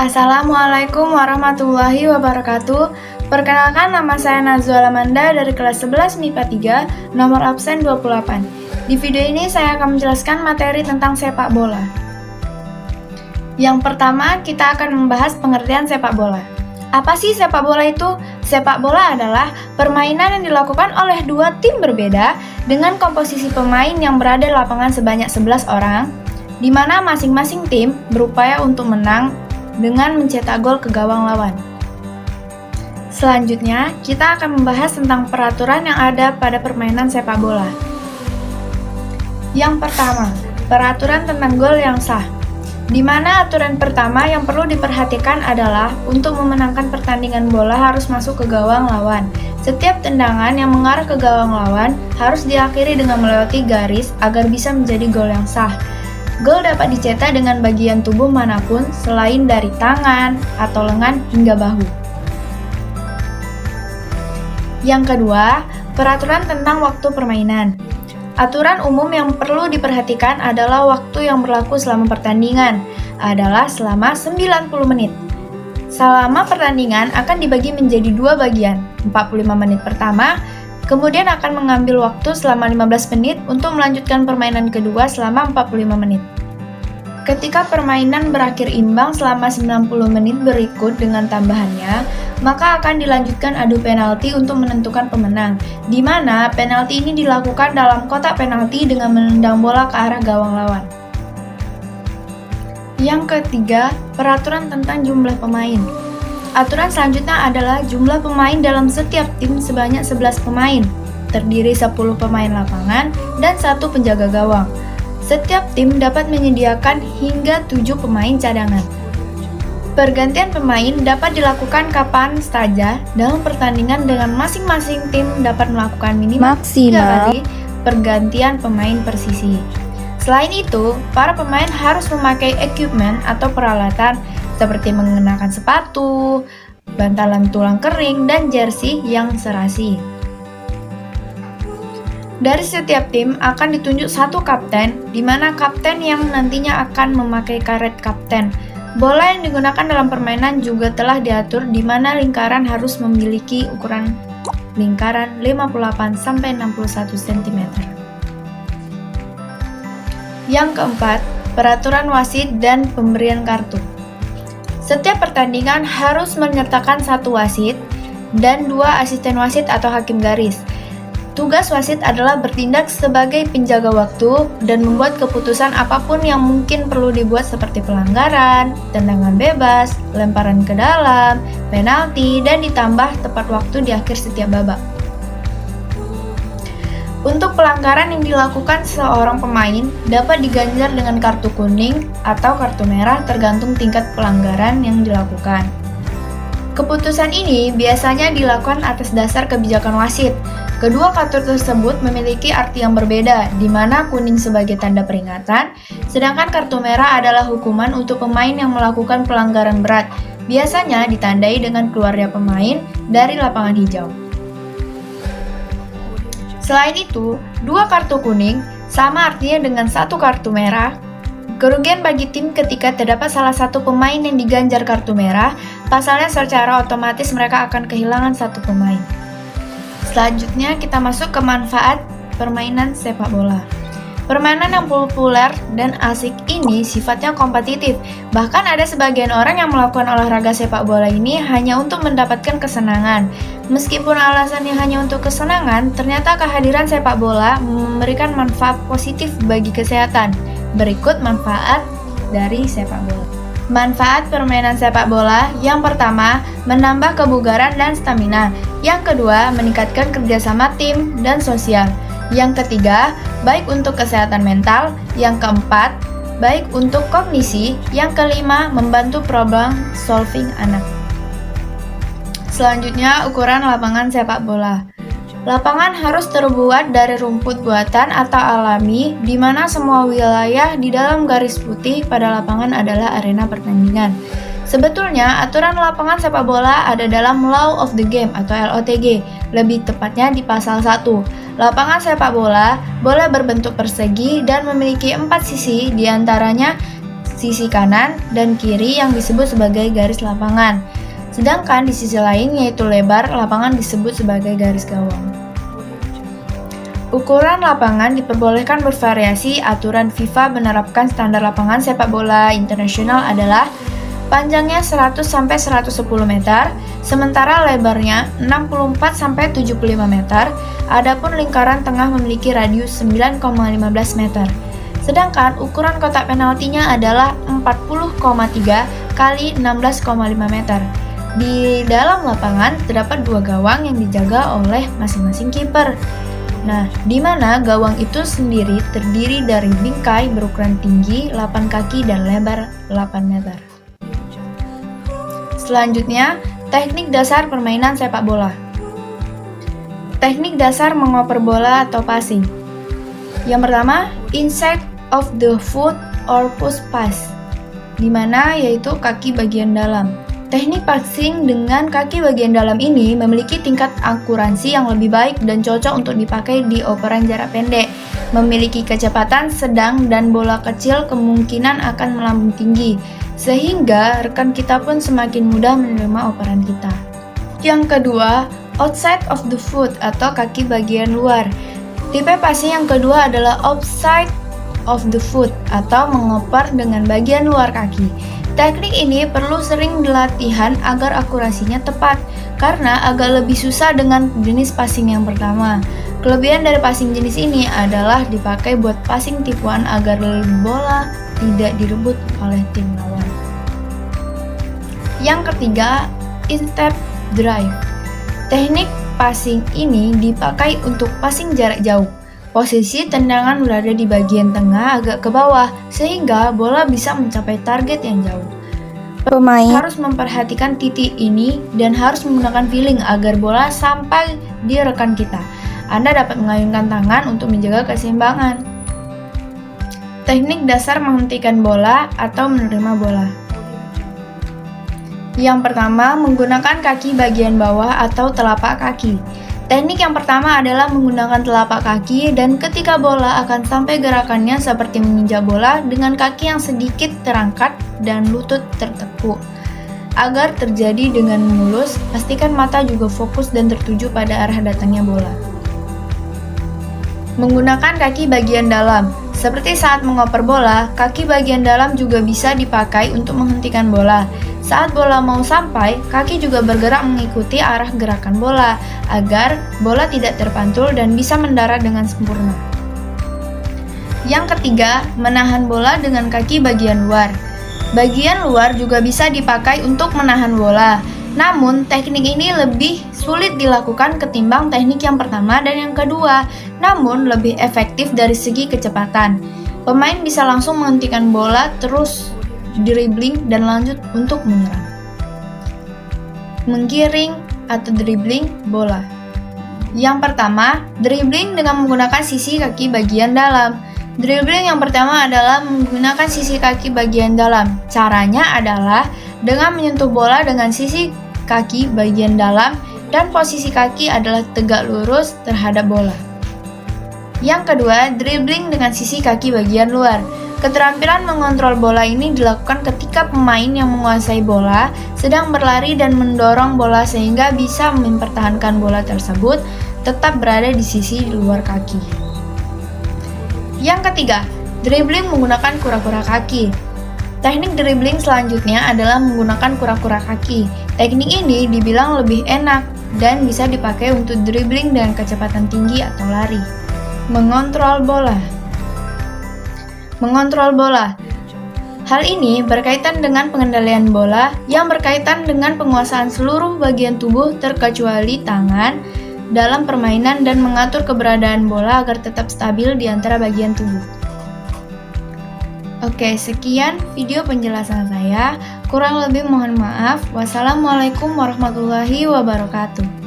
Assalamualaikum warahmatullahi wabarakatuh. Perkenalkan, nama saya Nazwa Lamanda dari kelas 11 MIPA 3, nomor absen 28. Di video ini saya akan menjelaskan materi tentang sepak bola. Yang pertama, kita akan membahas pengertian sepak bola. Apa sih sepak bola itu? Sepak bola adalah permainan yang dilakukan oleh dua tim berbeda dengan komposisi pemain yang berada di lapangan sebanyak 11 orang, di mana masing-masing tim berupaya untuk menang dengan mencetak gol ke gawang lawan. Selanjutnya, kita akan membahas tentang peraturan yang ada pada permainan sepak bola. Yang pertama, peraturan tentang gol yang sah, di mana aturan pertama yang perlu diperhatikan adalah untuk memenangkan pertandingan bola harus masuk ke gawang lawan. Setiap tendangan yang mengarah ke gawang lawan harus diakhiri dengan melewati garis agar bisa menjadi gol yang sah. Gol dapat dicetak dengan bagian tubuh manapun selain dari tangan atau lengan hingga bahu. Yang kedua, peraturan tentang waktu permainan. Aturan umum yang perlu diperhatikan adalah waktu yang berlaku selama pertandingan adalah selama 90 menit. Selama pertandingan akan dibagi menjadi dua bagian, 45 menit pertama, kemudian akan mengambil waktu selama 15 menit untuk melanjutkan permainan kedua selama 45 menit. Ketika permainan berakhir imbang selama 90 menit berikut dengan tambahannya, maka akan dilanjutkan adu penalti untuk menentukan pemenang, di mana penalti ini dilakukan dalam kotak penalti dengan menendang bola ke arah gawang lawan. Yang ketiga, peraturan tentang jumlah pemain. Aturan selanjutnya adalah jumlah pemain dalam setiap tim sebanyak 11 pemain, terdiri 10 pemain lapangan dan 1 penjaga gawang. Setiap tim dapat menyediakan hingga 7 pemain cadangan. Pergantian pemain dapat dilakukan kapan saja dalam pertandingan dengan masing-masing tim dapat melakukan minimal 3 kali pergantian pemain per sisi. Selain itu, para pemain harus memakai equipment atau peralatan seperti mengenakan sepatu, bantalan tulang kering, dan jersey yang serasi. Dari setiap tim akan ditunjuk satu kapten, di mana kapten yang nantinya akan memakai karet kapten. Bola yang digunakan dalam permainan juga telah diatur di mana lingkaran harus memiliki ukuran lingkaran 58-61 cm. Yang keempat, peraturan wasit dan pemberian kartu. Setiap pertandingan harus menyertakan satu wasit dan 2 asisten wasit atau hakim garis. Tugas wasit adalah bertindak sebagai penjaga waktu dan membuat keputusan apapun yang mungkin perlu dibuat seperti pelanggaran, tendangan bebas, lemparan ke dalam, penalti, dan ditambah tepat waktu di akhir setiap babak. Untuk pelanggaran yang dilakukan seorang pemain dapat diganjar dengan kartu kuning atau kartu merah tergantung tingkat pelanggaran yang dilakukan. Keputusan ini biasanya dilakukan atas dasar kebijakan wasit. Kedua kartu tersebut memiliki arti yang berbeda, di mana kuning sebagai tanda peringatan, sedangkan kartu merah adalah hukuman untuk pemain yang melakukan pelanggaran berat, biasanya ditandai dengan keluarnya pemain dari lapangan hijau. Selain itu, 2 kartu kuning sama artinya dengan 1 kartu merah. Kerugian bagi tim ketika terdapat salah satu pemain yang diganjar kartu merah, pasalnya secara otomatis mereka akan kehilangan 1 pemain. Selanjutnya kita masuk ke manfaat permainan sepak bola. Permainan yang populer dan asik ini sifatnya kompetitif. Bahkan ada sebagian orang yang melakukan olahraga sepak bola ini hanya untuk mendapatkan kesenangan. Meskipun alasannya hanya untuk kesenangan, ternyata kehadiran sepak bola memberikan manfaat positif bagi kesehatan. Berikut manfaat dari sepak bola. Manfaat permainan sepak bola, yang pertama, menambah kebugaran dan stamina. Yang kedua, meningkatkan kerjasama tim dan sosial. Yang ketiga, baik untuk kesehatan mental. Yang keempat, baik untuk kognisi. Yang kelima, membantu problem solving anak. Selanjutnya, ukuran lapangan sepak bola. Lapangan harus terbuat dari rumput buatan atau alami, di mana semua wilayah di dalam garis putih pada lapangan adalah arena pertandingan. Sebetulnya, aturan lapangan sepak bola ada dalam Law of the Game atau LOTG, lebih tepatnya di pasal 1. Lapangan sepak bola boleh berbentuk persegi dan memiliki 4 sisi, diantaranya sisi kanan dan kiri yang disebut sebagai garis lapangan. Sedangkan di sisi lain yaitu lebar lapangan disebut sebagai garis gawang. Ukuran lapangan diperbolehkan bervariasi. Aturan FIFA menerapkan standar lapangan sepak bola internasional adalah panjangnya 100-110 meter, sementara lebarnya 64-75 meter. Adapun lingkaran tengah memiliki radius 9,15 meter. Sedangkan ukuran kotak penaltinya adalah 40,3 kali 16,5 meter. Di dalam lapangan terdapat 2 gawang yang dijaga oleh masing-masing kiper. Nah, di mana gawang itu sendiri terdiri dari bingkai berukuran tinggi 8 kaki dan lebar 8 meter. Selanjutnya, teknik dasar permainan sepak bola. Teknik dasar mengoper bola atau passing. Yang pertama, inside of the foot or push pass, di mana yaitu kaki bagian dalam. Teknik passing dengan kaki bagian dalam ini memiliki tingkat akuransi yang lebih baik dan cocok untuk dipakai di operan jarak pendek. Memiliki kecepatan sedang dan bola kecil kemungkinan akan melambung tinggi, sehingga rekan kita pun semakin mudah menerima operan kita. Yang kedua, outside of the foot atau kaki bagian luar. Tipe passing yang kedua adalah outside of the foot atau mengoper dengan bagian luar kaki. Teknik ini perlu sering dilatihan agar akurasinya tepat, karena agak lebih susah dengan jenis passing yang pertama. Kelebihan dari passing jenis ini adalah dipakai buat passing tipuan agar bola tidak direbut oleh tim lawan. Yang ketiga, in-step drive. Teknik passing ini dipakai untuk passing jarak jauh. Posisi tendangan berada di bagian tengah agak ke bawah, sehingga bola bisa mencapai target yang jauh. Pemain harus memperhatikan titik ini dan harus menggunakan feeling agar bola sampai di rekan kita. Anda dapat mengayunkan tangan untuk menjaga keseimbangan. Teknik dasar menghentikan bola atau menerima bola. Yang pertama, menggunakan kaki bagian bawah atau telapak kaki. Teknik yang pertama adalah menggunakan telapak kaki, dan ketika bola akan sampai gerakannya seperti menginjak bola dengan kaki yang sedikit terangkat dan lutut tertekuk. Agar terjadi dengan mulus, pastikan mata juga fokus dan tertuju pada arah datangnya bola. Menggunakan kaki bagian dalam. Seperti saat mengoper bola, kaki bagian dalam juga bisa dipakai untuk menghentikan bola. Saat bola mau sampai, kaki juga bergerak mengikuti arah gerakan bola, agar bola tidak terpantul dan bisa mendarat dengan sempurna. Yang ketiga, menahan bola dengan kaki bagian luar. Bagian luar juga bisa dipakai untuk menahan bola. Namun, teknik ini lebih sulit dilakukan ketimbang teknik yang pertama dan yang kedua, namun lebih efektif dari segi kecepatan. Pemain bisa langsung menghentikan bola, terus dribbling dan lanjut untuk menyerang. Menggiring atau dribbling bola. Yang pertama, dribbling dengan menggunakan sisi kaki bagian dalam. Dribbling yang pertama adalah menggunakan sisi kaki bagian dalam. Caranya adalah dengan menyentuh bola dengan sisi kaki bagian dalam dan posisi kaki adalah tegak lurus terhadap bola. Yang kedua, dribbling dengan sisi kaki bagian luar. Keterampilan mengontrol bola ini dilakukan ketika pemain yang menguasai bola sedang berlari dan mendorong bola sehingga bisa mempertahankan bola tersebut tetap berada di sisi luar kaki. Yang ketiga, dribbling menggunakan kura-kura kaki. Teknik dribbling selanjutnya adalah menggunakan kura-kura kaki. Teknik ini dibilang lebih enak dan bisa dipakai untuk dribbling dengan kecepatan tinggi atau lari. Mengontrol bola. Mengontrol bola. Hal ini berkaitan dengan pengendalian bola yang berkaitan dengan penguasaan seluruh bagian tubuh terkecuali tangan dalam permainan dan mengatur keberadaan bola agar tetap stabil di antara bagian tubuh. Oke, sekian video penjelasan saya. Kurang lebih mohon maaf. Wassalamualaikum warahmatullahi wabarakatuh.